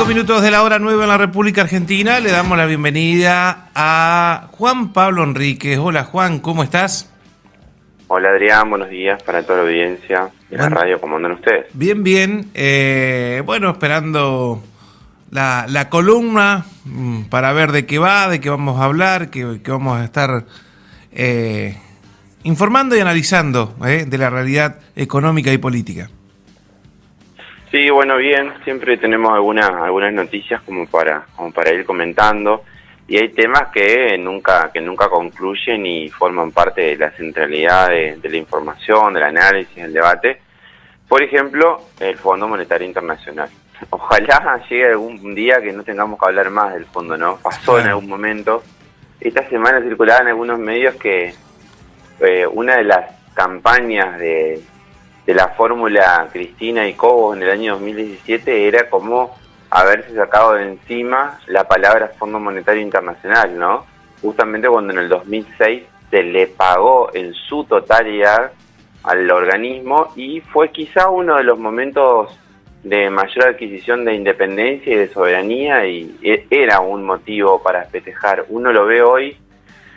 5 minutos de la hora 9 en la República Argentina. Le damos la bienvenida a Juan Pablo Enríquez. Hola Juan, ¿cómo estás? Hola Adrián, buenos días para toda la audiencia de la radio. ¿Cómo andan ustedes? Bien, bien. Bueno, esperando la columna para ver de qué va, de qué vamos a hablar, que vamos a estar informando y analizando de la realidad económica y política. Sí, bueno, bien. Siempre tenemos algunas noticias como para ir comentando. Y hay temas que nunca concluyen y forman parte de la centralidad de la información, del análisis, del debate. Por ejemplo, el Fondo Monetario Internacional. Ojalá llegue algún día que no tengamos que hablar más del fondo, ¿no? Pasó en algún momento. Esta semana circulaba en algunos medios que una de las campañas de la fórmula Cristina y Cobos en el año 2017 era como haberse sacado de encima la palabra Fondo Monetario Internacional, ¿no? Justamente cuando en el 2006 se le pagó en su totalidad al organismo y fue quizá uno de los momentos de mayor adquisición de independencia y de soberanía y era un motivo para festejar. Uno lo ve hoy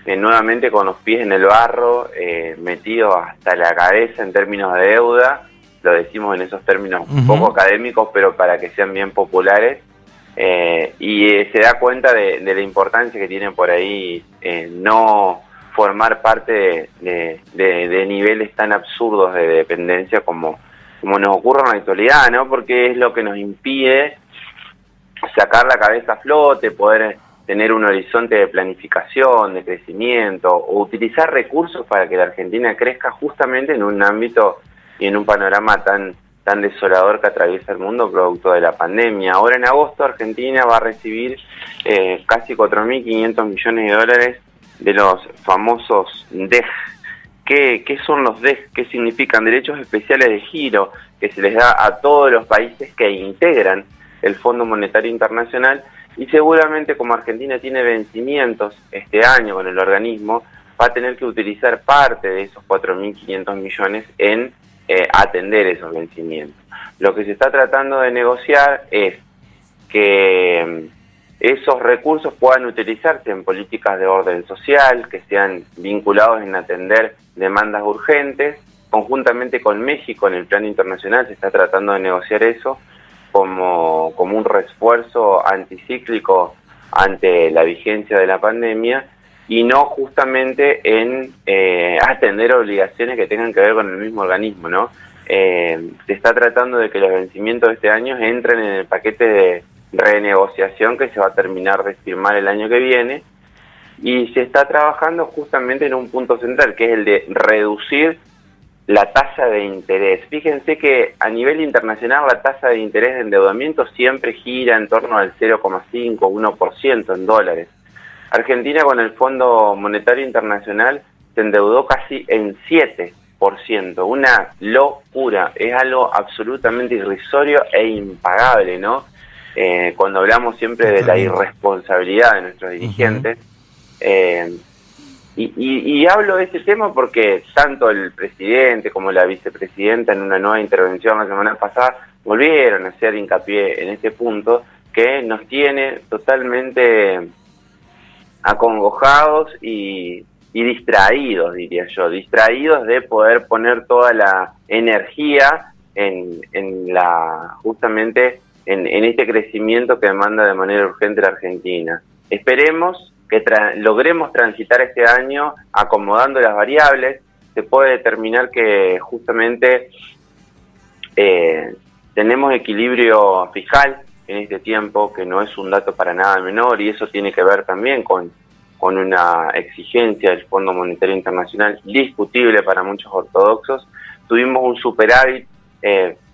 nuevamente con los pies en el barro, metido hasta la cabeza en términos de deuda. Lo decimos en esos términos un poco académicos, pero para que sean bien populares, y se da cuenta de la importancia que tiene por ahí no formar parte de niveles tan absurdos de dependencia como nos ocurre en la actualidad, ¿no? Porque es lo que nos impide sacar la cabeza a flote, poder tener un horizonte de planificación, de crecimiento, o utilizar recursos para que la Argentina crezca justamente en un ámbito y en un panorama tan desolador que atraviesa el mundo producto de la pandemia. Ahora en agosto Argentina va a recibir casi 4.500 millones de dólares de los famosos DEG. ¿Qué son los DEG? ¿Qué significan? Derechos especiales de giro que se les da a todos los países que integran el Fondo Monetario Internacional, y seguramente como Argentina tiene vencimientos este año con el organismo, va a tener que utilizar parte de esos 4.500 millones en atender esos vencimientos. Lo que se está tratando de negociar es que esos recursos puedan utilizarse en políticas de orden social, que sean vinculados en atender demandas urgentes. Conjuntamente con México en el plano internacional se está tratando de negociar eso como un refuerzo anticíclico ante la vigencia de la pandemia, y no justamente en atender obligaciones que tengan que ver con el mismo organismo, ¿no? Se está tratando de que los vencimientos de este año entren en el paquete de renegociación que se va a terminar de firmar el año que viene, y se está trabajando justamente en un punto central, que es el de reducir la tasa de interés. Fíjense que a nivel internacional la tasa de interés de endeudamiento siempre gira en torno al 0,5, 1% en dólares. Argentina con el Fondo Monetario Internacional se endeudó casi en 7%, una locura, es algo absolutamente irrisorio e impagable, ¿no? Cuando hablamos siempre de la irresponsabilidad de nuestros dirigentes, y hablo de ese tema porque tanto el presidente como la vicepresidenta en una nueva intervención la semana pasada volvieron a hacer hincapié en este punto que nos tiene totalmente acongojados y distraídos, diría yo, distraídos de poder poner toda la energía justamente en este crecimiento que demanda de manera urgente la Argentina. Esperemos que logremos transitar este año acomodando las variables. Se puede determinar que justamente tenemos equilibrio fiscal en este tiempo, que no es un dato para nada menor, y eso tiene que ver también con una exigencia del Fondo Monetario Internacional discutible para muchos ortodoxos. Tuvimos un superávit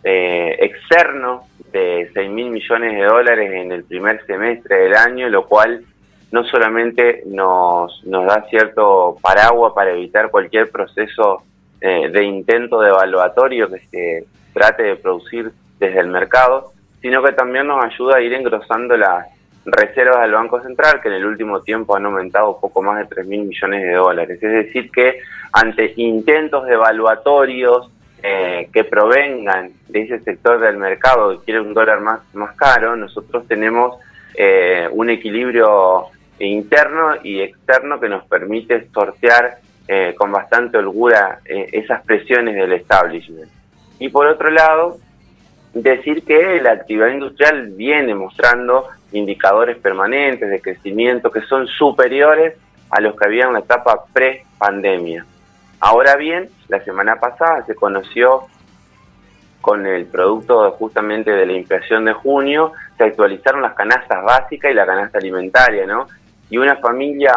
externo de 6.000 millones de dólares en el primer semestre del año, lo cual no solamente nos da cierto paraguas para evitar cualquier proceso de intento devaluatorio que se trate de producir desde el mercado, sino que también nos ayuda a ir engrosando las reservas del Banco Central, que en el último tiempo han aumentado poco más de 3.000 millones de dólares. Es decir que ante intentos devaluatorios que provengan de ese sector del mercado que quiere un dólar más caro, nosotros tenemos un equilibrio interno y externo que nos permite sortear con bastante holgura esas presiones del establishment. Y por otro lado, decir que la actividad industrial viene mostrando indicadores permanentes de crecimiento que son superiores a los que había en la etapa pre-pandemia. Ahora bien, la semana pasada se conoció, con el producto justamente de la inflación de junio, se actualizaron las canastas básicas y la canasta alimentaria, ¿no? Y una familia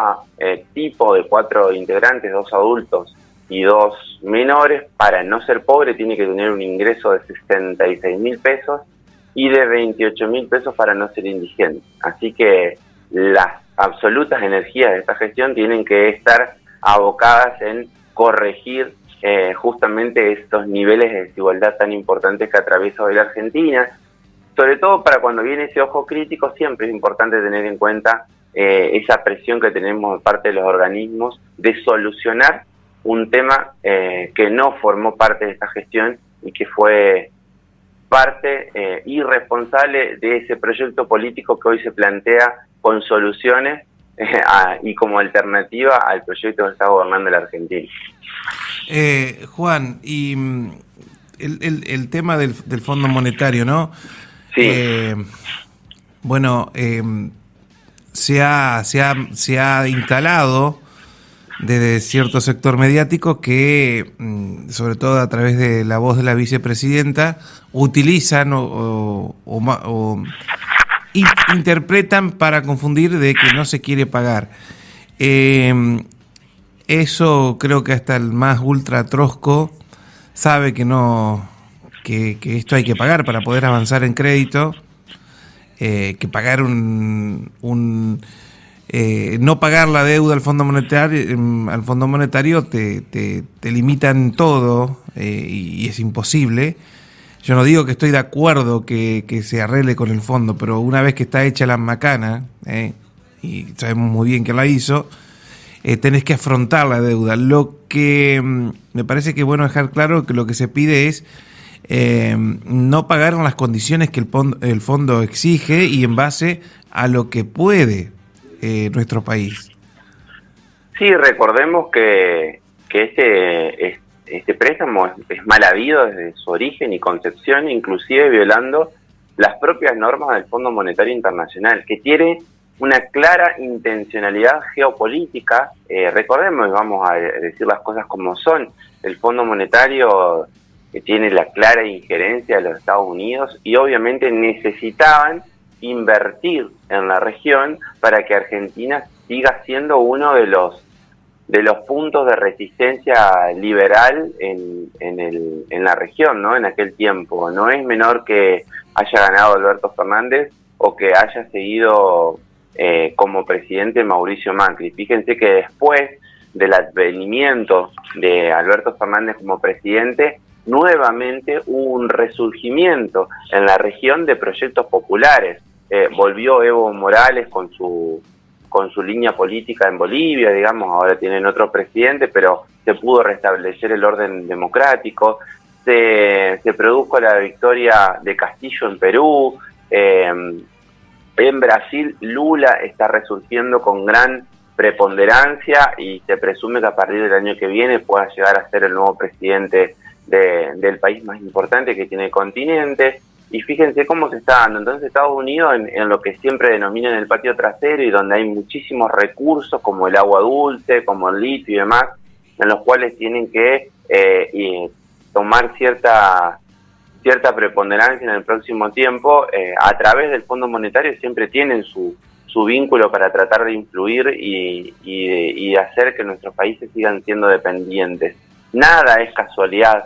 tipo de 4 integrantes, 2 adultos y 2 menores, para no ser pobre tiene que tener un ingreso de 66.000 pesos y de 28.000 pesos para no ser indigente. Así que las absolutas energías de esta gestión tienen que estar abocadas en corregir justamente estos niveles de desigualdad tan importantes que atraviesa hoy la Argentina. Sobre todo para cuando viene ese ojo crítico, siempre es importante tener en cuenta esa presión que tenemos de parte de los organismos de solucionar un tema que no formó parte de esta gestión y que fue parte irresponsable de ese proyecto político que hoy se plantea con soluciones y como alternativa al proyecto que está gobernando la Argentina. Juan, y el tema del Fondo Monetario, ¿no? Sí. Bueno, se ha instalado desde cierto sector mediático que, sobre todo a través de la voz de la vicepresidenta, utilizan o interpretan para confundir de que no se quiere pagar. Eso creo que hasta el más ultra trosco sabe que no, que esto hay que pagar para poder avanzar en crédito, que pagar no pagar la deuda al Fondo Monetario te limitan todo y es imposible. Yo no digo que estoy de acuerdo que se arregle con el fondo, pero una vez que está hecha la macana, y sabemos muy bien que la hizo, tenés que afrontar la deuda. Lo que me parece que es bueno dejar claro que lo que se pide es no pagar en las condiciones que el fondo exige y en base a lo que puede nuestro país. Sí, recordemos que este préstamo es mal habido desde su origen y concepción, inclusive violando las propias normas del Fondo Monetario Internacional, que tiene una clara intencionalidad geopolítica. Recordemos, vamos a decir las cosas como son, el Fondo Monetario tiene la clara injerencia de los Estados Unidos y obviamente necesitaban invertir en la región para que Argentina siga siendo uno de los puntos de resistencia liberal en la región, ¿no? En aquel tiempo. No es menor que haya ganado Alberto Fernández o que haya seguido como presidente Mauricio Macri. Fíjense que después del advenimiento de Alberto Fernández como presidente, nuevamente hubo un resurgimiento en la región de proyectos populares. Volvió Evo Morales con su línea política en Bolivia, digamos, ahora tienen otro presidente, pero se pudo restablecer el orden democrático, se produjo la victoria de Castillo en Perú, en Brasil Lula está resurgiendo con gran preponderancia y se presume que a partir del año que viene pueda llegar a ser el nuevo presidente del país más importante que tiene el continente. Y fíjense cómo se está dando. Entonces Estados Unidos, en lo que siempre denominan el patio trasero y donde hay muchísimos recursos como el agua dulce, como el litio y demás, en los cuales tienen que tomar cierta preponderancia en el próximo tiempo, a través del Fondo Monetario siempre tienen su vínculo para tratar de influir y de hacer que nuestros países sigan siendo dependientes. Nada es casualidad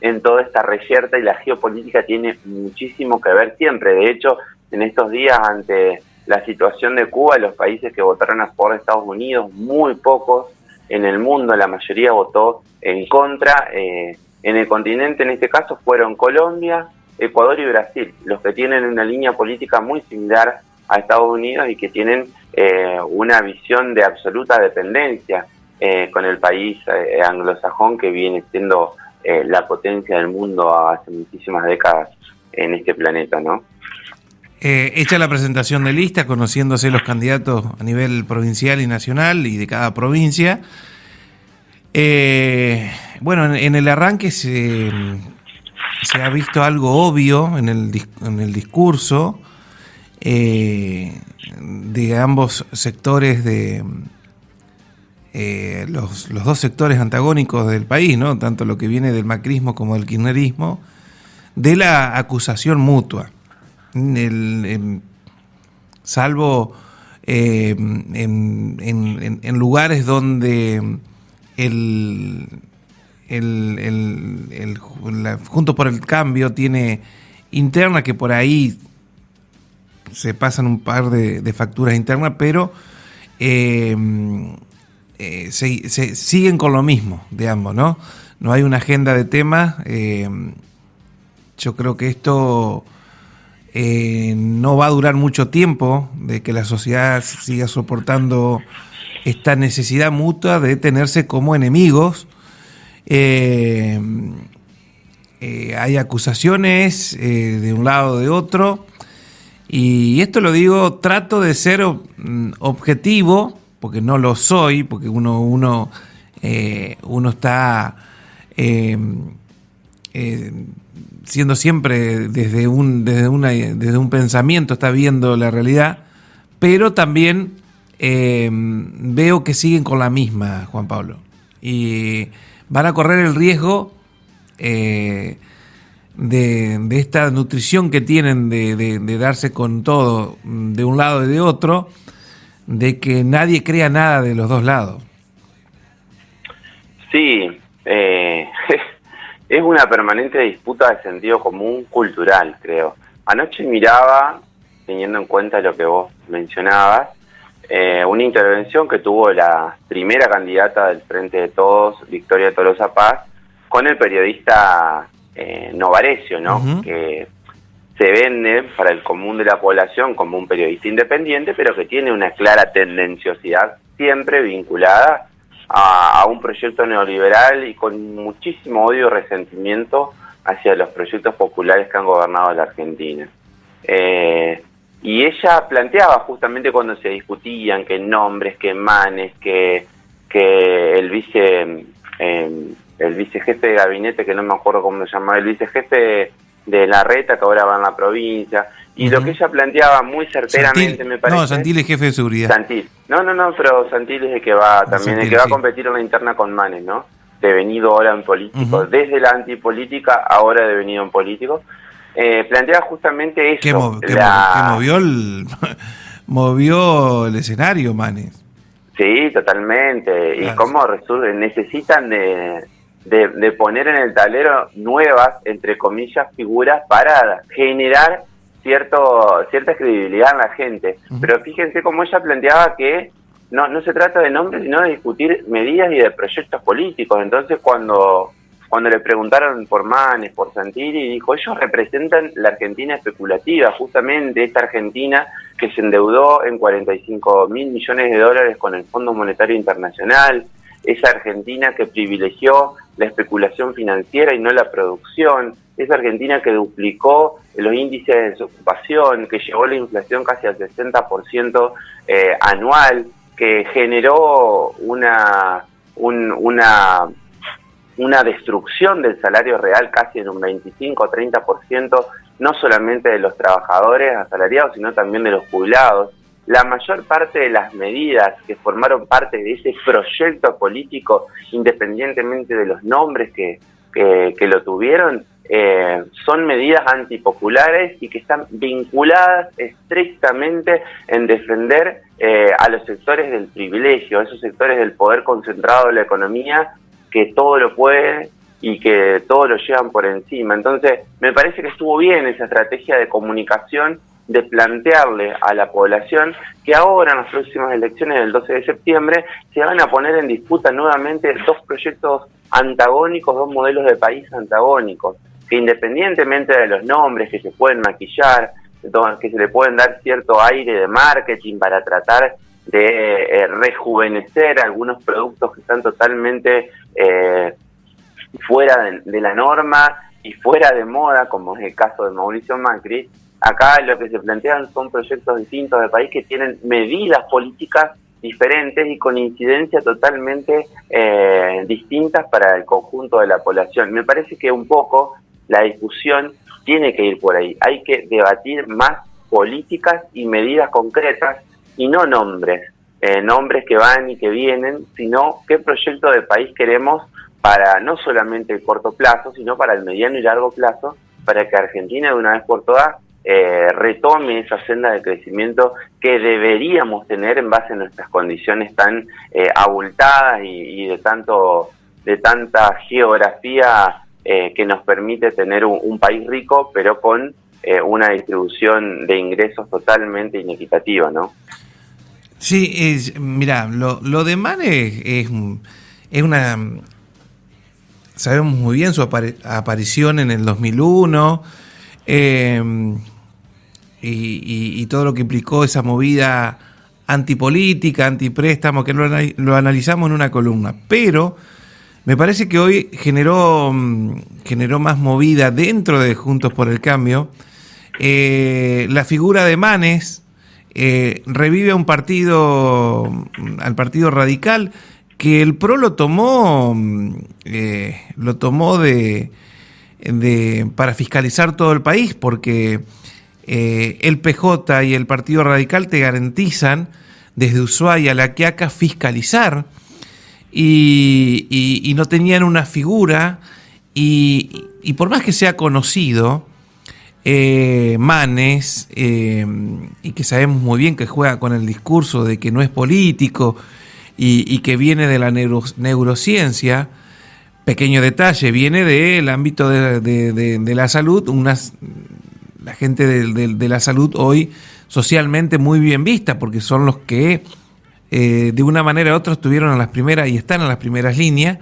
en toda esta reyerta y la geopolítica tiene muchísimo que ver siempre. De hecho, en estos días, ante la situación de Cuba, los países que votaron a favor de Estados Unidos, muy pocos en el mundo, la mayoría votó en contra. En el continente, en este caso, fueron Colombia, Ecuador y Brasil, los que tienen una línea política muy similar a Estados Unidos y que tienen una visión de absoluta dependencia con el país anglosajón, que viene siendo la potencia del mundo hace muchísimas décadas en este planeta, ¿no? Hecha la presentación de lista, conociéndose los candidatos a nivel provincial y nacional y de cada provincia, bueno, en el arranque se ha visto algo obvio en el discurso de ambos sectores los dos sectores antagónicos del país, ¿no? Tanto lo que viene del macrismo como del kirchnerismo, de la acusación mutua. Salvo en lugares donde Juntos por el Cambio tiene interna, que por ahí se pasan un par de facturas internas, pero se siguen con lo mismo de ambos, ¿no? No hay una agenda de temas. Yo creo que esto no va a durar mucho tiempo, de que la sociedad siga soportando esta necesidad mutua de tenerse como enemigos. Hay acusaciones de un lado o de otro, y esto lo digo, trato de ser objetivo, porque no lo soy, porque uno está siendo siempre desde un pensamiento, está viendo la realidad, pero también veo que siguen con la misma, Juan Pablo, y van a correr el riesgo de esta nutrición que tienen de darse con todo de un lado y de otro, de que nadie crea nada de los dos lados. Sí, es una permanente disputa de sentido común cultural, creo. Anoche miraba, teniendo en cuenta lo que vos mencionabas, una intervención que tuvo la primera candidata del Frente de Todos, Victoria Tolosa Paz, con el periodista Novarecio, ¿no? Uh-huh. Que se vende para el común de la población como un periodista independiente, pero que tiene una clara tendenciosidad siempre vinculada a un proyecto neoliberal y con muchísimo odio y resentimiento hacia los proyectos populares que han gobernado la Argentina. Y ella planteaba justamente cuando se discutían que nombres, que Manes, que el vicejefe de gabinete, que no me acuerdo cómo se llamaba, el vicejefe de Larreta, que ahora va en la provincia, y uh-huh. Lo que ella planteaba muy certeramente, Santil, me parece... No, Santil es jefe de seguridad. Santil. No, pero Santil es el que va también, Santil, el que va a competir en la interna con Manes, ¿no? Devenido ahora en político, uh-huh. Desde la antipolítica, ahora devenido en político. Planteaba justamente eso. ¿Qué movió el escenario, Manes? Sí, totalmente. Claro. Y cómo necesitan de poner en el tablero nuevas, entre comillas, figuras para generar cierta credibilidad en la gente. Uh-huh. Pero fíjense cómo ella planteaba que no se trata de nombres, sino de discutir medidas y de proyectos políticos. Entonces cuando le preguntaron por Manes, por Santilli, dijo, ellos representan la Argentina especulativa, justamente esta Argentina que se endeudó en 45.000 millones de dólares con el Fondo Monetario Internacional, esa Argentina que privilegió la especulación financiera y no la producción, esa Argentina que duplicó los índices de desocupación, que llevó la inflación casi al 60% anual, que generó una destrucción del salario real casi en un 25 o 30%, no solamente de los trabajadores asalariados, sino también de los jubilados. La mayor parte de las medidas que formaron parte de ese proyecto político, independientemente de los nombres que lo tuvieron, son medidas antipopulares y que están vinculadas estrictamente en defender a los sectores del privilegio, a esos sectores del poder concentrado de la economía, que todo lo pueden y que todo lo llevan por encima. Entonces, me parece que estuvo bien esa estrategia de comunicación, de plantearle a la población que ahora en las próximas elecciones del 12 de septiembre se van a poner en disputa nuevamente dos proyectos antagónicos, dos modelos de país antagónicos, que independientemente de los nombres que se pueden maquillar, que se le pueden dar cierto aire de marketing para tratar de rejuvenecer algunos productos que están totalmente fuera de la norma y fuera de moda, como es el caso de Mauricio Macri. Acá lo que se plantean son proyectos distintos de país que tienen medidas políticas diferentes y con incidencia totalmente distintas para el conjunto de la población. Me parece que un poco la discusión tiene que ir por ahí. Hay que debatir más políticas y medidas concretas y no nombres que van y que vienen, sino qué proyecto de país queremos para no solamente el corto plazo, sino para el mediano y largo plazo, para que Argentina de una vez por todas retome esa senda de crecimiento que deberíamos tener en base a nuestras condiciones tan abultadas y de tanta geografía que nos permite tener un país rico, pero con una distribución de ingresos totalmente inequitativa, ¿no? Sí, mirá, lo de Manes es una... Sabemos muy bien su aparición en el 2001 y todo lo que implicó esa movida antipolítica, antipréstamo, que lo analizamos en una columna. Pero me parece que hoy generó más movida dentro de Juntos por el Cambio. La figura de Manes revive al Partido Radical, que el PRO lo tomó para fiscalizar todo el país, porque el PJ y el Partido Radical te garantizan desde Ushuaia a La Quiaca fiscalizar, y no tenían una figura, y por más que sea conocido Manes, y que sabemos muy bien que juega con el discurso de que no es político y que viene de la neurociencia, pequeño detalle, viene del ámbito de la salud, la gente de la salud hoy socialmente muy bien vista, porque son los que de una manera u otra estuvieron en las primeras y están en las primeras líneas.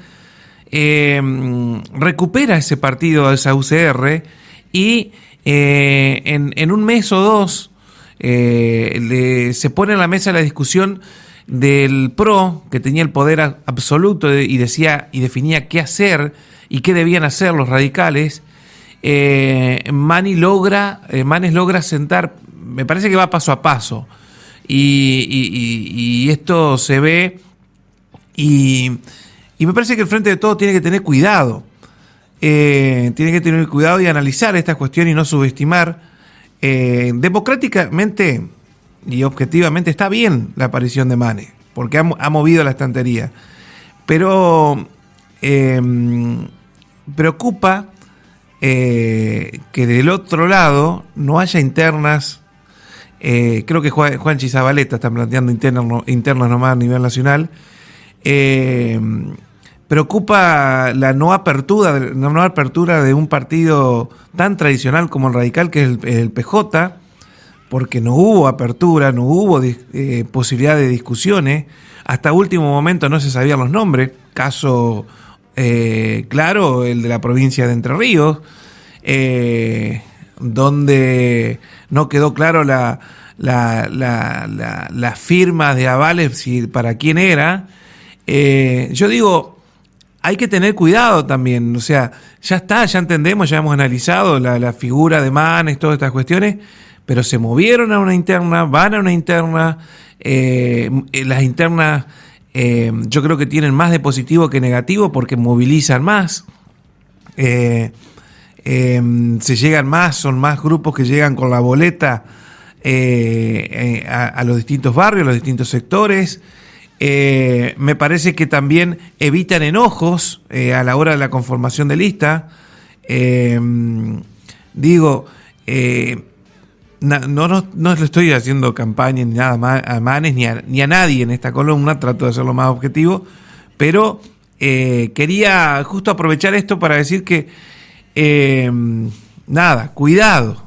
Recupera ese partido, esa UCR, y en un mes o dos se pone en la mesa la discusión del PRO, que tenía el poder absoluto y definía qué hacer y qué debían hacer los radicales. Manes logra sentar, me parece que va paso a paso, y esto se ve, y me parece que el Frente de Todos tiene que tener cuidado, y analizar esta cuestión y no subestimar. Democráticamente y objetivamente está bien la aparición de Manes, porque ha movido la estantería, pero preocupa que del otro lado no haya internas. Creo que Juanchi Zabaleta está planteando internas nomás a nivel nacional. Preocupa la no apertura de un partido tan tradicional como el Radical, que es el PJ, porque no hubo apertura, no hubo posibilidad de discusiones. Hasta último momento no se sabían los nombres. Caso claro, el de la provincia de Entre Ríos, donde no quedó claro la firma de avales para quién era. Yo digo, hay que tener cuidado también, o sea, ya entendemos, ya hemos analizado la figura de Manes, todas estas cuestiones, pero se movieron a una interna, van a una interna, las internas yo creo que tienen más de positivo que negativo porque movilizan más, se llegan más, son más grupos que llegan con la boleta a los distintos barrios, a los distintos sectores. Me parece que también evitan enojos a la hora de la conformación de lista. No le estoy haciendo campaña ni nada más a Manes ni a nadie en esta columna, trato de hacerlo más objetivo, pero quería justo aprovechar esto para decir que cuidado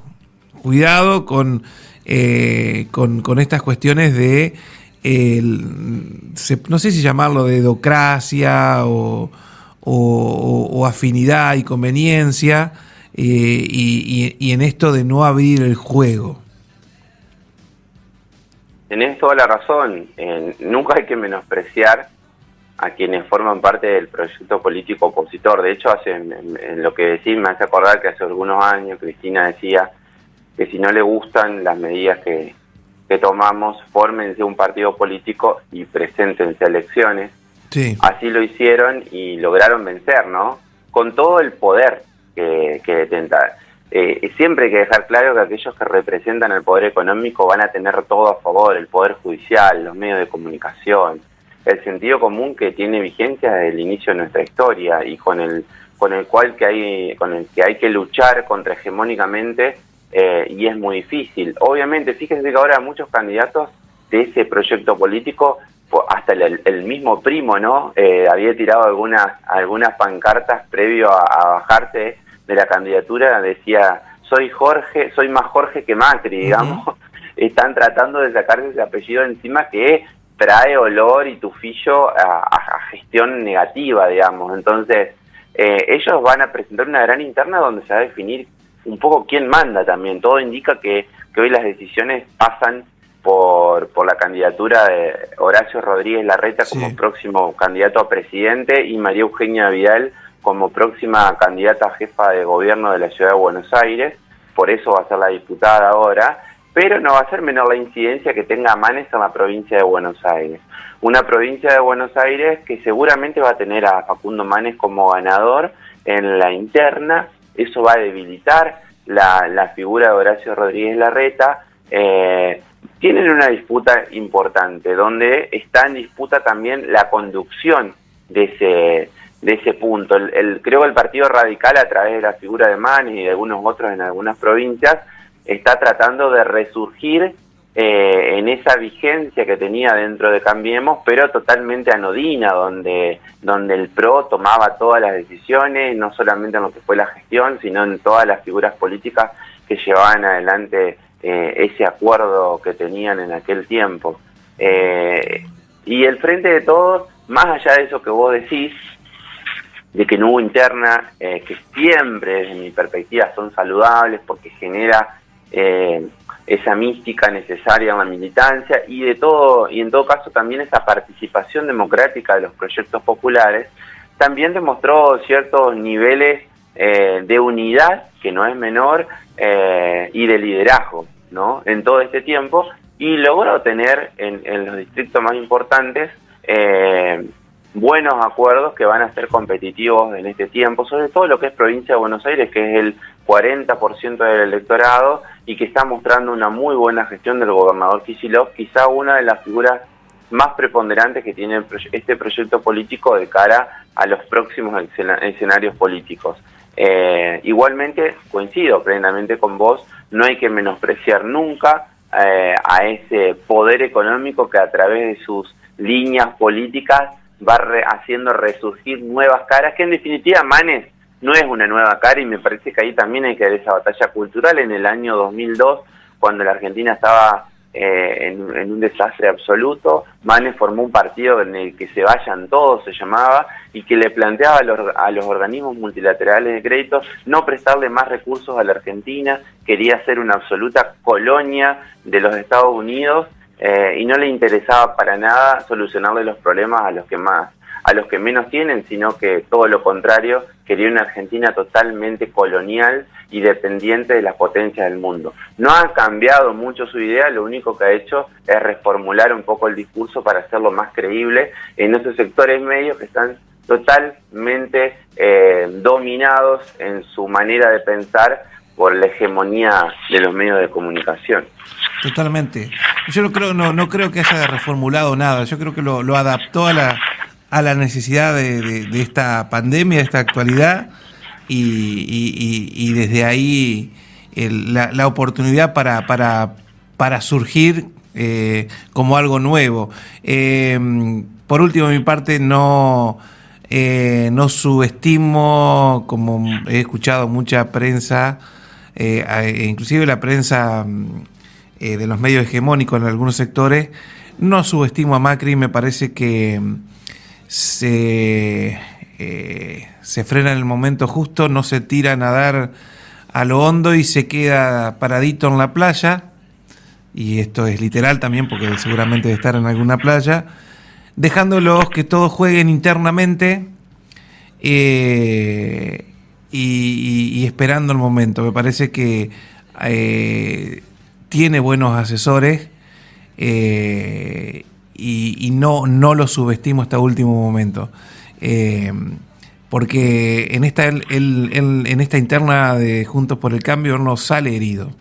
con estas cuestiones de no sé si llamarlo de edocracia o afinidad y conveniencia, y en esto de no abrir el juego. Tenés toda la razón. Nunca hay que menospreciar a quienes forman parte del proyecto político opositor. De hecho, en lo que decís me hace acordar que hace algunos años Cristina decía que si no le gustan las medidas que tomamos, fórmense un partido político y preséntense a elecciones. Sí. Así lo hicieron y lograron vencer, ¿no? Con todo el poder que detenta. Siempre hay que dejar claro que aquellos que representan el poder económico van a tener todo a favor, el poder judicial, los medios de comunicación, el sentido común que tiene vigencia desde el inicio de nuestra historia y con el que hay que luchar contrahegemónicamente, y es muy difícil. Obviamente, fíjense que ahora muchos candidatos de ese proyecto político, hasta el mismo Primo, ¿no? Había tirado algunas pancartas previo a bajarse de la candidatura, decía, soy más Jorge que Macri, digamos. Están tratando de sacarse ese apellido encima que trae olor y tufillo a gestión negativa, digamos. Entonces, ellos van a presentar una gran interna donde se va a definir un poco quién manda también. Todo indica que hoy las decisiones pasan por la candidatura de Horacio Rodríguez Larreta como próximo candidato a presidente y María Eugenia Vidal como próxima candidata a jefa de gobierno de la Ciudad de Buenos Aires. Por eso va a ser la diputada ahora, pero no va a ser menor la incidencia que tenga Manes en la provincia de Buenos Aires. Una provincia de Buenos Aires que seguramente va a tener a Facundo Manes como ganador en la interna. Eso va a debilitar la figura de Horacio Rodríguez Larreta. Tienen una disputa importante, donde está en disputa también la conducción de ese punto. Creo que el Partido Radical, a través de la figura de Manes y de algunos otros en algunas provincias, está tratando de resurgir en esa vigencia que tenía dentro de Cambiemos, pero totalmente anodina, donde el PRO tomaba todas las decisiones, no solamente en lo que fue la gestión, sino en todas las figuras políticas que llevaban adelante ese acuerdo que tenían en aquel tiempo. Y el Frente de Todos, más allá de eso que vos decís, de que no hubo interna, que siempre desde mi perspectiva son saludables porque genera esa mística necesaria en la militancia y en todo caso también esa participación democrática de los proyectos populares, también demostró ciertos niveles de unidad, que no es menor, y de liderazgo, ¿no? En todo este tiempo, y logró tener en los distritos más importantes buenos acuerdos que van a ser competitivos en este tiempo, sobre todo lo que es provincia de Buenos Aires, que es el 40% del electorado y que está mostrando una muy buena gestión del gobernador Kicillof, quizá una de las figuras más preponderantes que tiene este proyecto político de cara a los próximos escenarios políticos. Igualmente, coincido plenamente con vos, no hay que menospreciar nunca a ese poder económico que a través de sus líneas políticas va haciendo resurgir nuevas caras, que en definitiva Manes no es una nueva cara, y me parece que ahí también hay que dar esa batalla cultural. En el año 2002, cuando la Argentina estaba en un desastre absoluto, Manes formó un partido en el que se vayan todos, se llamaba, y que le planteaba a los organismos multilaterales de crédito no prestarle más recursos a la Argentina, quería ser una absoluta colonia de los Estados Unidos, y no le interesaba para nada solucionarle los problemas a los que menos tienen, sino que todo lo contrario, quería una Argentina totalmente colonial y dependiente de las potencias del mundo. No ha cambiado mucho su idea, lo único que ha hecho es reformular un poco el discurso para hacerlo más creíble en esos sectores medios que están totalmente dominados en su manera de pensar por la hegemonía de los medios de comunicación. Totalmente. Yo no creo que haya reformulado nada. Yo creo que lo adaptó a la necesidad de esta pandemia, de esta actualidad, y desde ahí la oportunidad para surgir como algo nuevo. Por último, de mi parte, no subestimo, como he escuchado mucha prensa, inclusive la prensa de los medios hegemónicos en algunos sectores, no subestimo a Macri. Me parece que se frena en el momento justo, no se tira a nadar a lo hondo y se queda paradito en la playa, y esto es literal también porque seguramente debe estar en alguna playa, dejándolos que todos jueguen internamente y esperando el momento. Me parece que tiene buenos asesores y no lo subestimo hasta último momento. Porque en esta interna de Juntos por el Cambio no sale herido.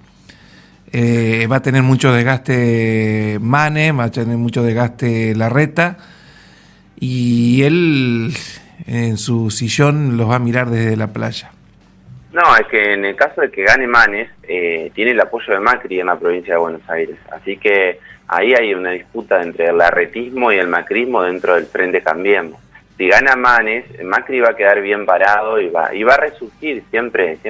Va a tener mucho desgaste Manes, va a tener mucho desgaste Larreta, y él en su sillón los va a mirar desde la playa. No, es que en el caso de que gane Manes, tiene el apoyo de Macri en la provincia de Buenos Aires. Así que ahí hay una disputa entre el larretismo y el macrismo dentro del Frente Cambiemos. Si gana Manes, Macri va a quedar bien parado y va a resurgir. Siempre es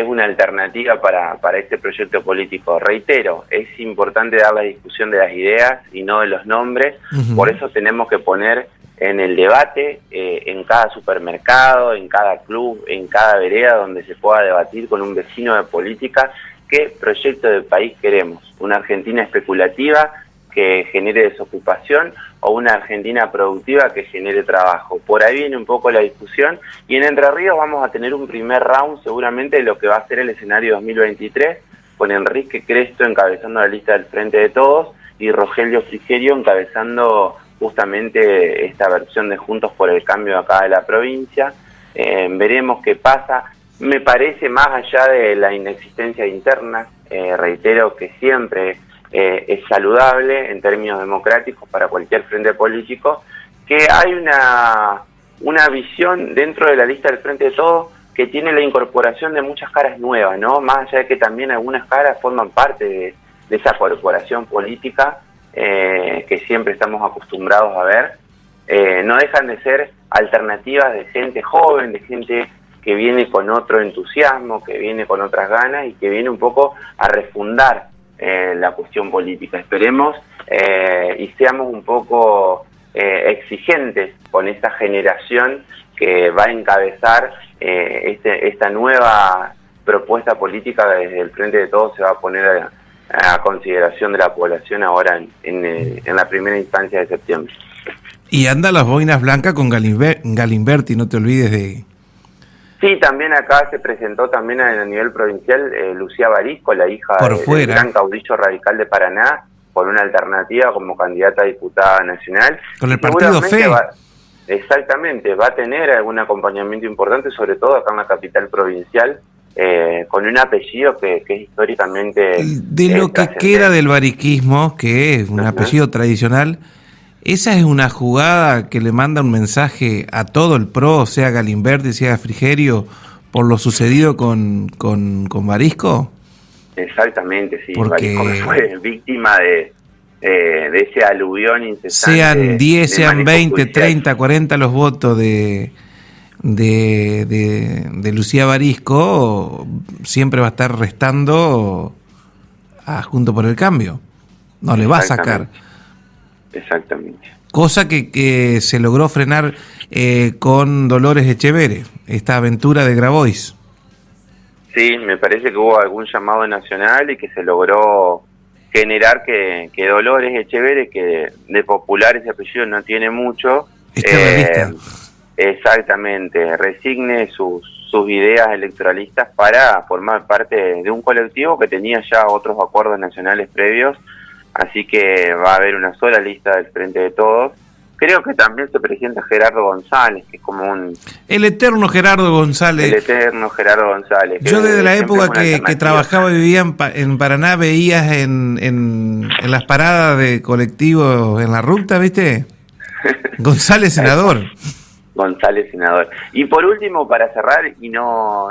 una alternativa para este proyecto político. Reitero, es importante dar la discusión de las ideas y no de los nombres. Uh-huh. Por eso tenemos que poner en el debate, en cada supermercado, en cada club, en cada vereda donde se pueda debatir con un vecino de política, qué proyecto de país queremos. Una Argentina especulativa que genere desocupación o una Argentina productiva que genere trabajo. Por ahí viene un poco la discusión, y en Entre Ríos vamos a tener un primer round seguramente de lo que va a ser el escenario 2023, con Enrique Cresto encabezando la lista del Frente de Todos y Rogelio Frigerio encabezando justamente esta versión de Juntos por el Cambio acá de la provincia. Veremos qué pasa. Me parece, más allá de la inexistencia interna, reitero que siempre es saludable en términos democráticos para cualquier frente político, que hay una visión dentro de la lista del Frente de Todos que tiene la incorporación de muchas caras nuevas, ¿no? Más allá de que también algunas caras forman parte de esa corporación política que siempre estamos acostumbrados a ver, no dejan de ser alternativas de gente joven, de gente que viene con otro entusiasmo, que viene con otras ganas y que viene un poco a refundar la cuestión política. Esperemos y seamos un poco exigentes con esta generación que va a encabezar esta nueva propuesta política que desde el Frente de Todos se va a poner a consideración de la población ahora en la primera instancia de septiembre. Y anda las boinas blancas con Galimberti, no te olvides de... Sí, también acá se presentó también a nivel provincial Lucía Barisco, la hija del gran caudillo radical de Paraná, por una alternativa como candidata a diputada nacional. Con el partido FE. Exactamente, va a tener algún acompañamiento importante, sobre todo acá en la capital provincial, con un apellido que es históricamente... De lo que queda del barisquismo, que es un apellido tradicional... ¿Esa es una jugada que le manda un mensaje a todo el PRO, sea Galimberti, sea Frigerio, por lo sucedido con Barisco? Exactamente, sí. Porque Barisco fue víctima de ese aluvión incesante. Sean 10, sean 20, judicial. 30, 40 los votos de Lucía Barisco, siempre va a estar restando a Juntos por el Cambio. No le va a sacar. Exactamente. Cosa que se logró frenar con Dolores Echeverre, esta aventura de Grabois. Sí, me parece que hubo algún llamado nacional y que se logró generar que Dolores Echeverre, que de popular ese apellido no tiene mucho, exactamente, resigne sus ideas electoralistas para formar parte de un colectivo que tenía ya otros acuerdos nacionales previos. Así que va a haber una sola lista del Frente de Todos. Creo que también se presenta Gerardo González, que es como el eterno Gerardo González. El eterno Gerardo González. Yo desde la época que trabajaba y vivía en Paraná, veías en las paradas de colectivos en la ruta, ¿viste? González senador. González senador. Y por último, para cerrar y no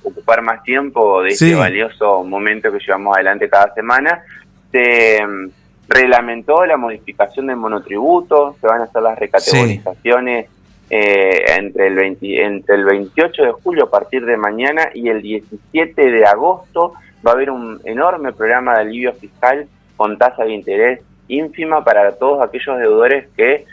ocupar más tiempo de este valioso momento que llevamos adelante cada semana, se reglamentó la modificación del monotributo, se van a hacer las recategorizaciones entre el 28 de julio a partir de mañana y el 17 de agosto va a haber un enorme programa de alivio fiscal con tasa de interés ínfima para todos aquellos deudores que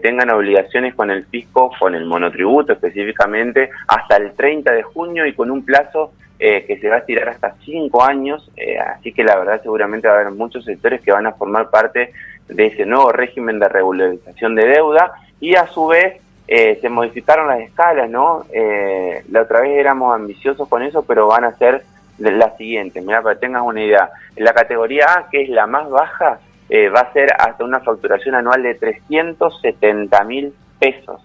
tengan obligaciones con el fisco, con el monotributo específicamente, hasta el 30 de junio y con un plazo que se va a estirar hasta 5 años, así que la verdad seguramente va a haber muchos sectores que van a formar parte de ese nuevo régimen de regularización de deuda, y a su vez se modificaron las escalas, ¿no? La otra vez éramos ambiciosos con eso, pero van a ser las siguientes. Mira, para que tengas una idea, en la categoría A, que es la más baja, va a ser hasta una facturación anual de 370.000 pesos.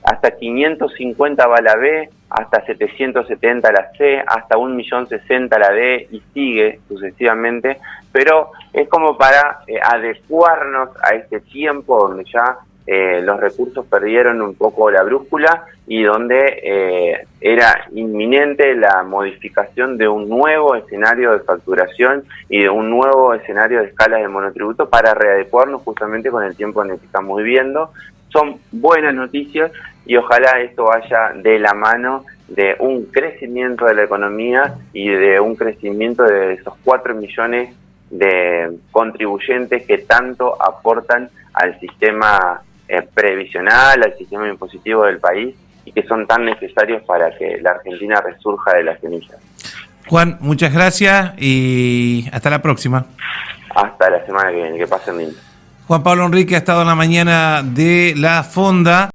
Hasta 550 va la B, hasta 770 la C, hasta 1.060.000 la D, y sigue sucesivamente, pero es como para adecuarnos a este tiempo donde ya los recursos perdieron un poco la brújula y donde era inminente la modificación de un nuevo escenario de facturación y de un nuevo escenario de escalas de monotributo para readecuarnos justamente con el tiempo en el que estamos viviendo. Son buenas noticias y ojalá esto vaya de la mano de un crecimiento de la economía y de un crecimiento de esos 4 millones de contribuyentes que tanto aportan al sistema previsional, al sistema impositivo del país, y que son tan necesarios para que la Argentina resurja de las cenizas. Juan, muchas gracias y hasta la próxima. Hasta la semana que viene, que pasen bien. Juan Pablo Enrique ha estado en la mañana de La Fonda.